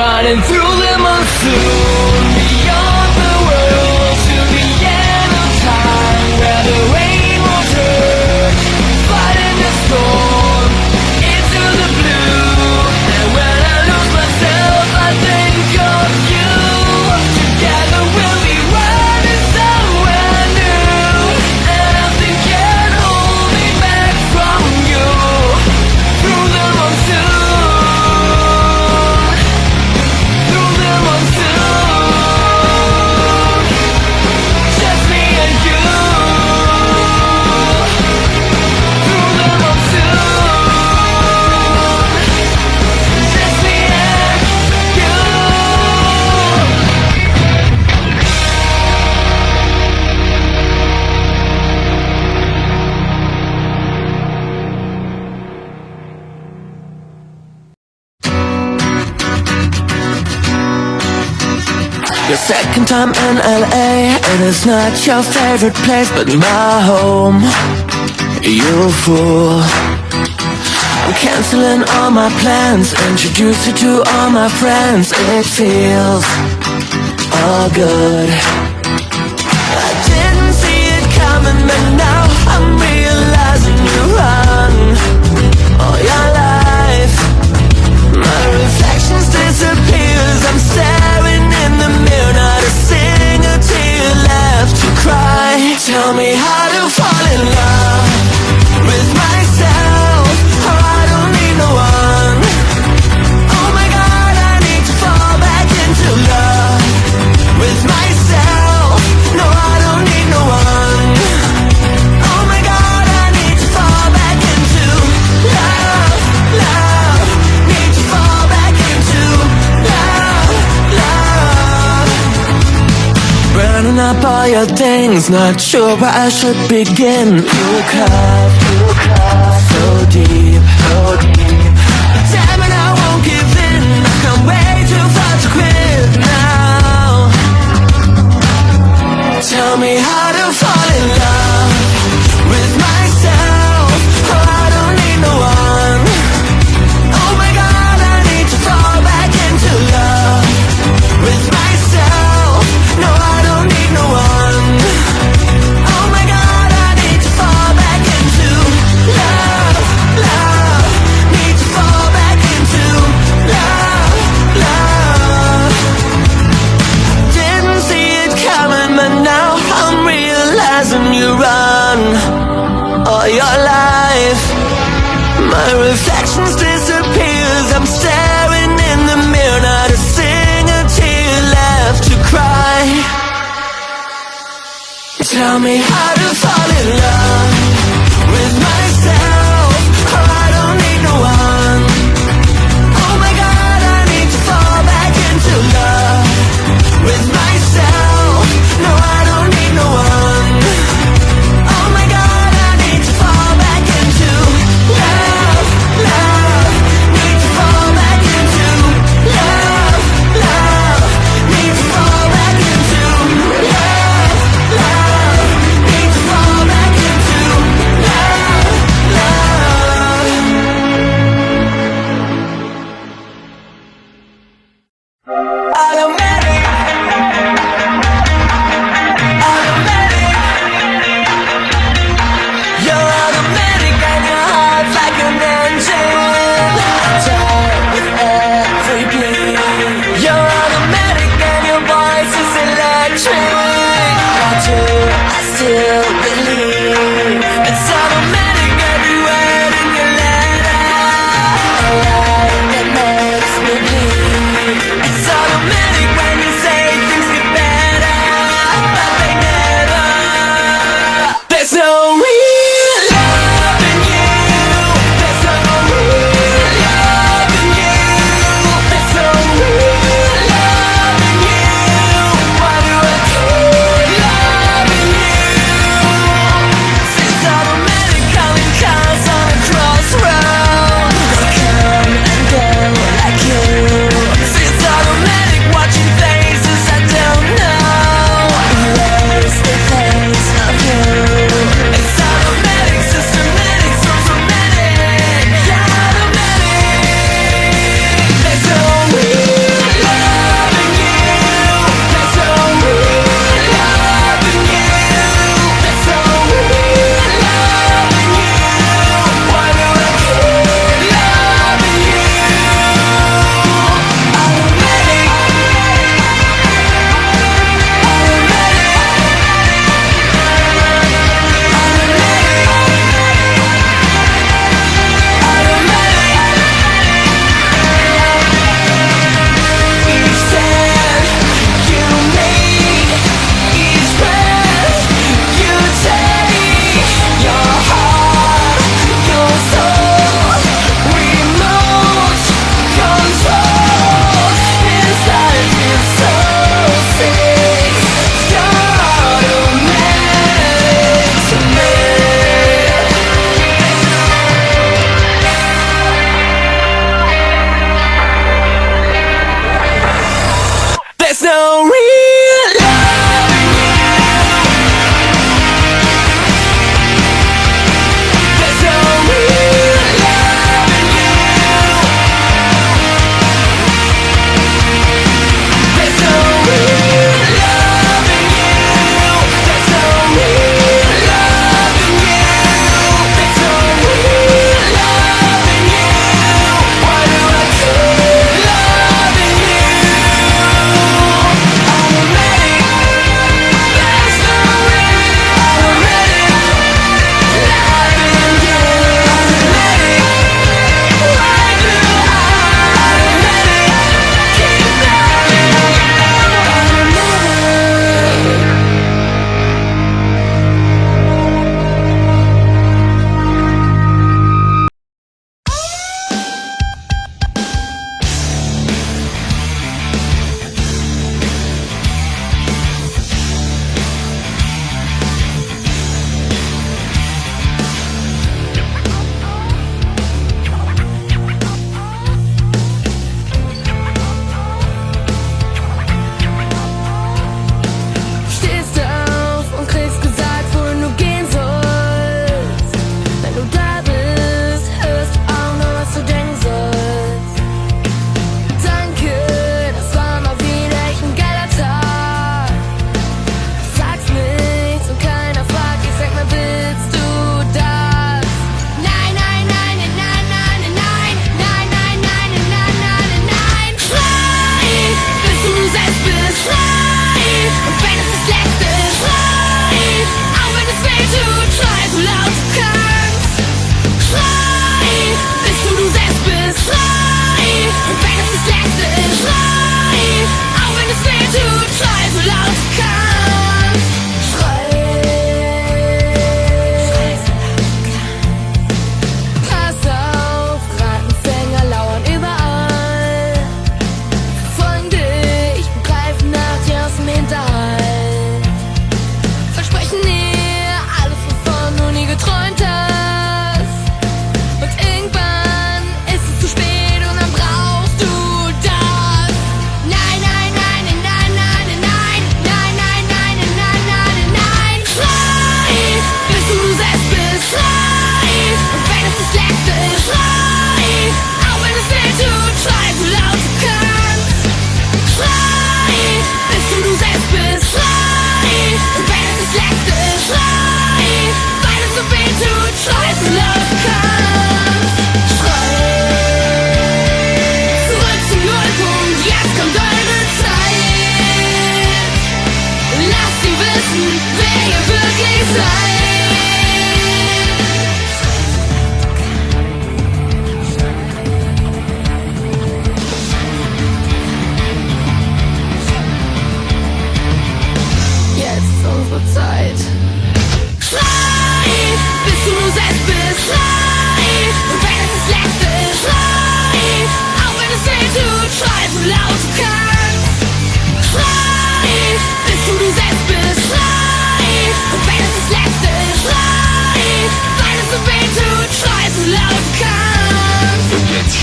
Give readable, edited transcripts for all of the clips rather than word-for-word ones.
Running through the monsoon, beyond the world to the end of time, where the rain will turn, fighting the storm into the blue. And when I lose myself, I think of you. Together we'll be running somewhere new, and nothing can hold me back from you. Through the monsoon, through the monsoon, just me and you. Through the monsoon, just me and you. Your second time in LA, and it's not your favorite place, but my home. You fool. I'm canceling all my plans, introduce you to all my friends. It feels all good. I didn't see it coming, but now I'm realizing you run all your life. My reflections disappears, I'm staring in the mirror, not a single tear left to cry. Tell me how to fall in love with myself, or I don't need no one. Oh my God, I need to fall back into love with myself. No, I don't need no one. Oh my God, I need to fall back into love, love. Need to fall back into love, love. Burning up all your things, not sure where I should begin. You cut so deep, so deep. Damn it, I won't give in. I've come way too far to quit now. Tell me how to fall in love with myself, oh I don't need no one. Oh my God, I need to fall back into love with myself. No, I don't need no one. Oh my God, I need to fall back into love, love. Need to fall back into love, love. Didn't see it coming, but now I'm realizing you run all your life. My reflections disappears, I'm staring in the mirror, not a single tear left to cry. Tell me how to fall in love with myself, or I don't need no one. Oh my God, I need to fall back into love with myself. No, I don't need no one. Oh my God, I need to fall back into love, love. Need to fall back into love, love. Need to fall back into love, love. Need to fall back into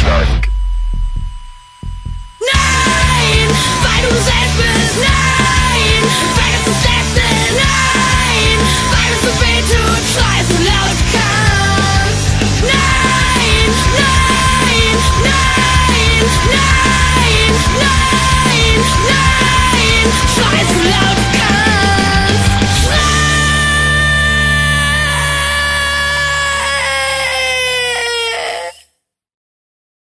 Dusk.